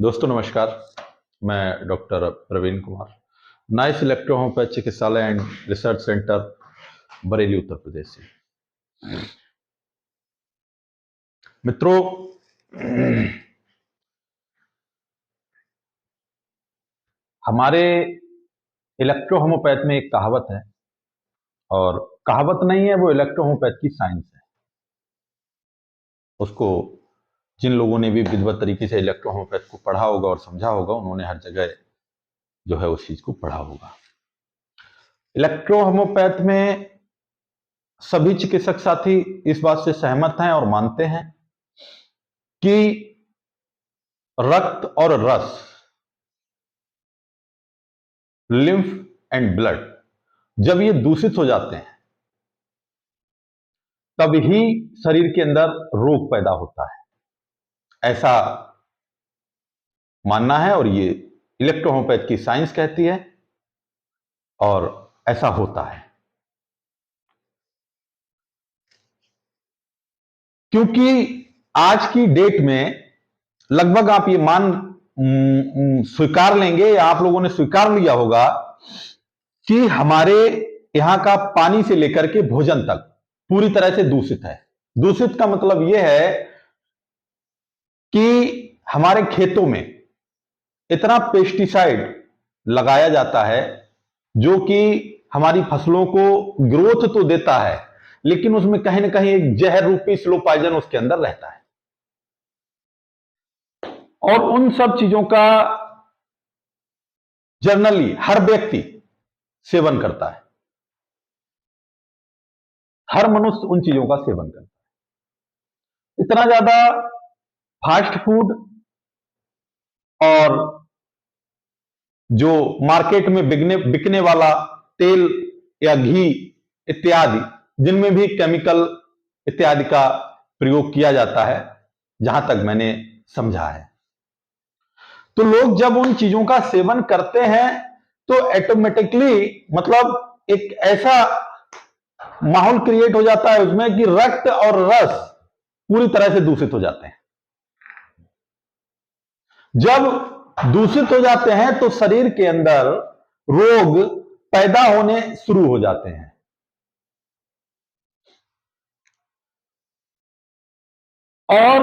दोस्तों नमस्कार। मैं doctor Praveen Kumar, nice electro homeopath चिकित्सालय and research centre, Bareilly, Uttar Pradesh से। मित्रों, हमारे इलेक्ट्रो होम्योपैथ में एक कहावत है, और कहावत नहीं है, वो इलेक्ट्रो होम्योपैथ की साइंस है। उसको जिन लोगों ने भी विधिवत तरीके से इलेक्ट्रो होम्योपैथ को पढ़ा होगा और समझा होगा, उन्होंने हर जगह जो है उस चीज को पढ़ा होगा। इलेक्ट्रो होम्योपैथ में सभी चिकित्सक साथी इस बात से सहमत हैं और मानते हैं कि रक्त और रस, लिम्फ एंड ब्लड, जब ये दूषित हो जाते हैं तब ही शरीर के अंदर रोग पैदा होता है, ऐसा मानना है। और ये इलेक्ट्रो होम्योपैथ की साइंस कहती है, और ऐसा होता है। क्योंकि आज की डेट में लगभग आप ये स्वीकार लेंगे, या आप लोगों ने स्वीकार लिया होगा कि हमारे यहां का पानी से लेकर के भोजन तक पूरी तरह से दूषित है। दूषित का मतलब यह है कि हमारे खेतों में इतना पेस्टिसाइड लगाया जाता है जो कि हमारी फसलों को ग्रोथ तो देता है, लेकिन उसमें कहीं ना कहीं एक जहर रूपी स्लो पॉइजन उसके अंदर रहता है। और उन सब चीजों का जनरली हर व्यक्ति सेवन करता है, हर मनुष्य उन चीजों का सेवन करता है। इतना ज्यादा फास्ट फूड और जो मार्केट में बिकने वाला तेल या घी इत्यादि, जिनमें भी केमिकल इत्यादि का प्रयोग किया जाता है, जहां तक मैंने समझा है, तो लोग जब उन चीजों का सेवन करते हैं तो ऑटोमेटिकली मतलब एक ऐसा माहौल क्रिएट हो जाता है उसमें कि रक्त और रस पूरी तरह से दूषित हो जाते हैं। जब दूषित हो जाते हैं तो शरीर के अंदर रोग पैदा होने शुरू हो जाते हैं। और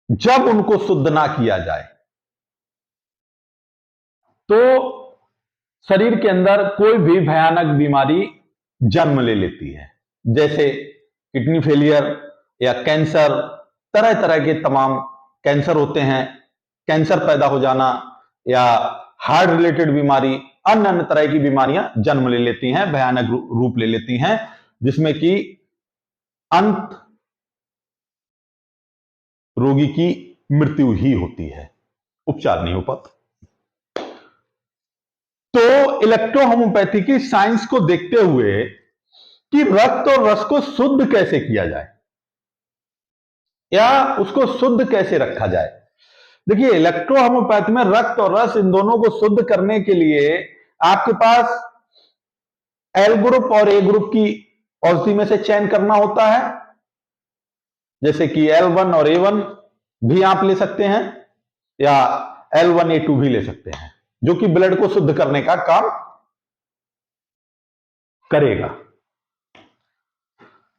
जब उनको शुद्ध ना किया जाए तो शरीर के अंदर कोई भी भयानक बीमारी जन्म ले लेती है, जैसे किडनी फेलियर या कैंसर। तरह तरह के तमाम कैंसर होते हैं, कैंसर पैदा हो जाना, या हार्ट रिलेटेड बीमारी, अन्य अन्य तरह की बीमारियां जन्म ले लेती हैं, भयानक रूप ले लेती हैं, जिसमें कि अंत रोगी की मृत्यु ही होती है, उपचार नहीं हो पाता। तो इलेक्ट्रो होम्योपैथी की साइंस को देखते हुए कि रक्त और रस को शुद्ध कैसे किया जाए या उसको शुद्ध कैसे रखा जाए। देखिए, इलेक्ट्रो होम्योपैथी में रक्त और रस, इन दोनों को शुद्ध करने के लिए आपके पास एल ग्रुप और ए ग्रुप की औषधि में से चयन करना होता है। जैसे कि L1 और A1 भी आप ले सकते हैं, या L1 A2 भी ले सकते हैं, जो कि ब्लड को शुद्ध करने का काम करेगा।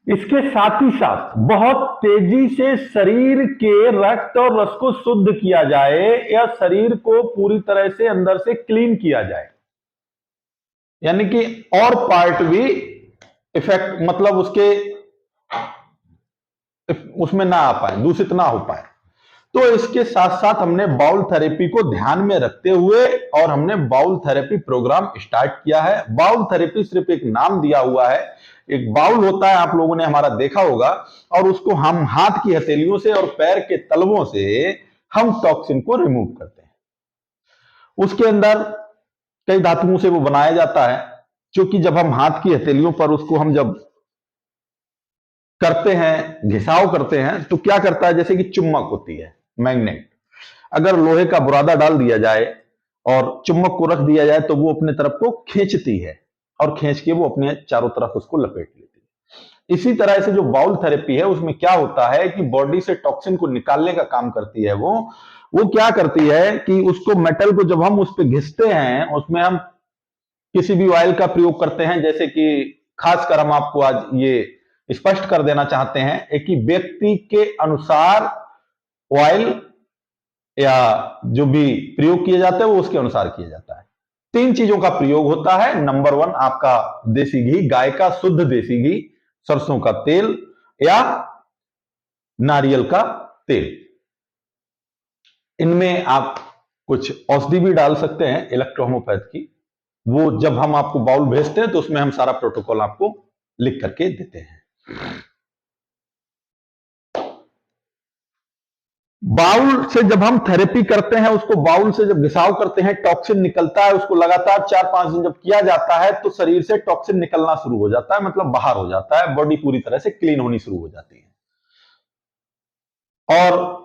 इसके साथ ही साथ बहुत तेजी से शरीर के रक्त और रस को शुद्ध किया जाए, या शरीर को पूरी तरह से अंदर से क्लीन किया जाए, यानी कि और पार्ट भी इफेक्ट मतलब उसमें ना आ पाए, दूषित ना हो पाए। तो इसके साथ साथ हमने बाउल थेरेपी को ध्यान में रखते हुए और हमने बाउल थेरेपी प्रोग्राम स्टार्ट किया है। बाउल थेरेपी सिर्फ एक नाम दिया हुआ है। एक बाउल होता है, आप लोगों ने हमारा देखा होगा, और उसको हम हाथ की हथेलियों से और पैर के तलवों से हम टॉक्सिन को रिमूव करते हैं। उसके अंदर कई धातुओं से वो बनाया जाता है, क्योंकि जब हम हाथ की हथेलियों पर उसको हम जब करते हैं, घिसाव करते हैं, तो क्या करता है, जैसे कि चुम्बक होती है, मैग्नेट, अगर लोहे का बुरादा डाल दिया जाए और चुम्बक को रख दिया जाए तो वो अपने तरफ को खींचती है, और खींच के वो अपने चारों तरफ उसको लपेट लेती है। इसी तरह से जो बाउल थेरेपी है उसमें क्या होता है कि बॉडी से टॉक्सिन को निकालने का काम करती है। वो क्या करती है कि उसको मेटल को जब हम उस पर घिसते हैं, उसमें हम किसी भी ऑयल का प्रयोग करते हैं, जैसे कि खासकर हम आपको आज ये स्पष्ट कर देना चाहते हैं कि व्यक्ति के अनुसार ऑयल या जो भी प्रयोग किया जाता है वो उसके अनुसार किया जाता है। 3 चीजों का प्रयोग होता है। नंबर 1 आपका देसी घी, गाय का शुद्ध देसी घी, सरसों का तेल या नारियल का तेल। इनमें आप कुछ औषधि भी डाल सकते हैं इलेक्ट्रोहोमोपैथ की। वो जब हम आपको बाउल भेजते हैं तो उसमें हम सारा प्रोटोकॉल आपको लिख करके देते हैं। बाउल से जब हम थेरेपी करते हैं, उसको बाउल से जब घिसाव करते हैं, टॉक्सिन निकलता है, उसको लगातार 4-5 दिन जब किया जाता है तो शरीर से टॉक्सिन निकलना शुरू हो जाता है, मतलब बाहर हो जाता है, बॉडी पूरी तरह से क्लीन होनी शुरू हो जाती है। और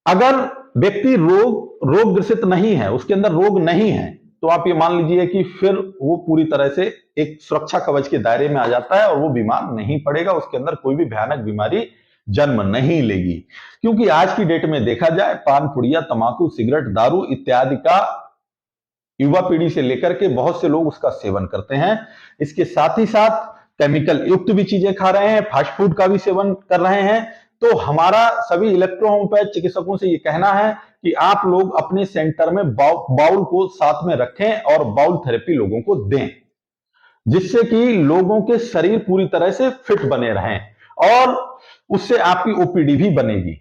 अगर व्यक्ति रोग ग्रसित नहीं है, उसके अंदर रोग नहीं है, तो आप ये मान लीजिए कि फिर वो पूरी तरह से एक सुरक्षा कवच के दायरे में आ जाता है और वो बीमार नहीं पड़ेगा, उसके अंदर कोई भी भयानक बीमारी जन्म नहीं लेगी। क्योंकि आज की डेट में देखा जाए, पान पुड़िया, तंबाकू, सिगरेट, दारू इत्यादि का युवा पीढ़ी से लेकर के बहुत से लोग उसका सेवन करते हैं। इसके साथ ही साथ केमिकल युक्त भी चीजें खा रहे हैं, फास्ट फूड का भी सेवन कर रहे हैं। तो हमारा सभी इलेक्ट्रोहोमोपैथ चिकित्सकों से ये कहना है कि आप लोग अपने सेंटर में बाउल को साथ में रखें और बाउल थेरेपी लोगों को दें, जिससे कि लोगों के शरीर पूरी तरह से फिट बने रहें और उससे आपकी ओपीडी भी बनेगी,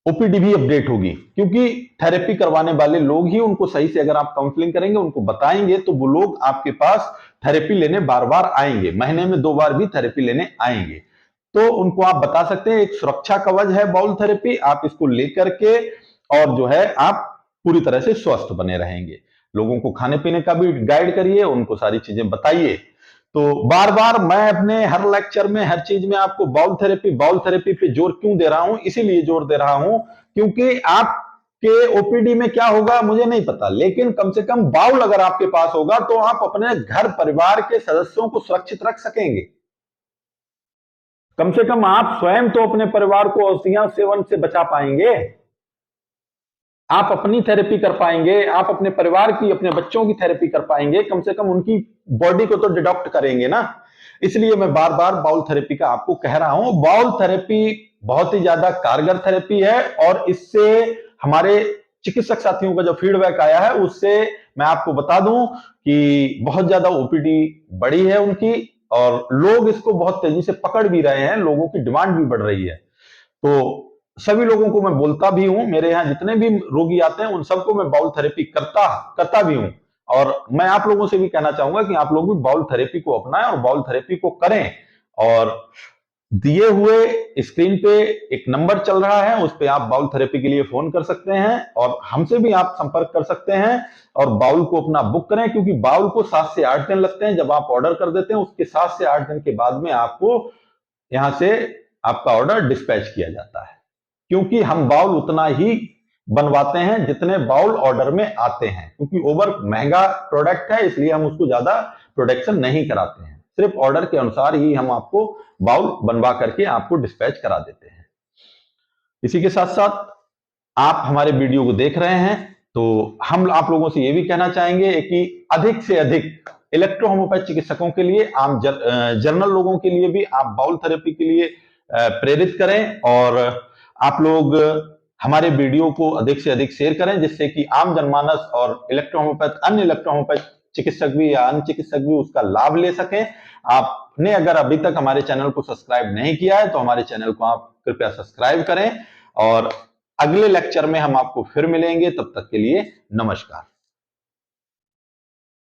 ओपीडी भी अपडेट होगी। क्योंकि थेरेपी करवाने वाले लोग ही उनको सही से अगर आप काउंसलिंग करेंगे, उनको बताएंगे, तो वो लोग आपके पास थेरेपी लेने बार बार आएंगे, महीने में 2 बार भी थेरेपी लेने आएंगे। तो उनको आप बता सकते हैं, एक सुरक्षा कवच है बाउल थेरेपी, आप इसको लेकर के और जो है आप पूरी तरह से स्वस्थ बने रहेंगे। लोगों को खाने पीने का भी गाइड करिए, उनको सारी चीजें बताइए। तो बार बार मैं अपने हर लेक्चर में, हर चीज में आपको बाउल थेरेपी पे जोर क्यों दे रहा हूं? इसीलिए जोर दे रहा हूं क्योंकि आपके ओपीडी में क्या होगा मुझे नहीं पता, लेकिन कम से कम बाउल अगर आपके पास होगा तो आप अपने घर परिवार के सदस्यों को सुरक्षित रख सकेंगे। कम से कम आप स्वयं तो अपने परिवार को औषधियां सेवन से बचा पाएंगे, आप अपनी थेरेपी कर पाएंगे, आप अपने परिवार की, अपने बच्चों की थेरेपी कर पाएंगे, कम से कम उनकी बॉडी को तो डिडॉक्ट करेंगे ना। इसलिए मैं बार बार बाउल थेरेपी का आपको कह रहा हूं। बाउल थेरेपी बहुत ही ज्यादा कारगर थेरेपी है और इससे हमारे चिकित्सक साथियों का जो फीडबैक आया है उससे मैं आपको बता दूं कि बहुत ज्यादा ओपीडी बढ़ी है उनकी और लोग इसको बहुत तेजी से पकड़ भी रहे हैं, लोगों की डिमांड भी बढ़ रही है। तो सभी लोगों को मैं बोलता भी हूं, मेरे यहां जितने भी रोगी आते हैं उन सबको मैं बाउल थेरेपी करता भी हूं। और मैं आप लोगों से भी कहना चाहूंगा कि आप लोग भी बाउल थेरेपी को अपनाएं और बाउल थेरेपी को करें। और दिए हुए स्क्रीन पे एक नंबर चल रहा है, उस पे आप बाउल थेरेपी के लिए फोन कर सकते हैं और हमसे भी आप संपर्क कर सकते हैं और बाउल को अपना बुक करें। क्योंकि बाउल को 7 से 8 दिन लगते हैं। जब आप ऑर्डर कर देते हैं उसके 7 से 8 दिन के बाद में आपको यहां से आपका ऑर्डर डिस्पैच किया जाता है। क्योंकि हम बाउल उतना ही बनवाते हैं जितने बाउल ऑर्डर में आते हैं, क्योंकि ओवर महंगा प्रोडक्ट है इसलिए हम उसको ज्यादा प्रोडक्शन नहीं कराते हैं, सिर्फ ऑर्डर के अनुसार ही हम आपको बाउल बनवा करके आपको डिस्पैच करा देते हैं। इसी के साथ साथ आप हमारे वीडियो को देख रहे हैं तो हम आप लोगों से यह भी कहना चाहेंगे कि अधिक से अधिक इलेक्ट्रोहोमोपैथ चिकित्सकों के लिए, आम जनरल लोगों के लिए भी आप बाउल थेरेपी के लिए प्रेरित करें और आप लोग हमारे वीडियो को अधिक से अधिक शेयर करें, जिससे कि आम जनमानस और अन्य इलेक्ट्रोहोमोपैथ चिकित्सक भी या अन्य चिकित्सक भी उसका लाभ ले सकें। आपने अगर अभी तक हमारे चैनल को सब्सक्राइब नहीं किया है तो हमारे चैनल को आप कृपया सब्सक्राइब करें और अगले लेक्चर में हम आपको फिर मिलेंगे। तब तक के लिए नमस्कार।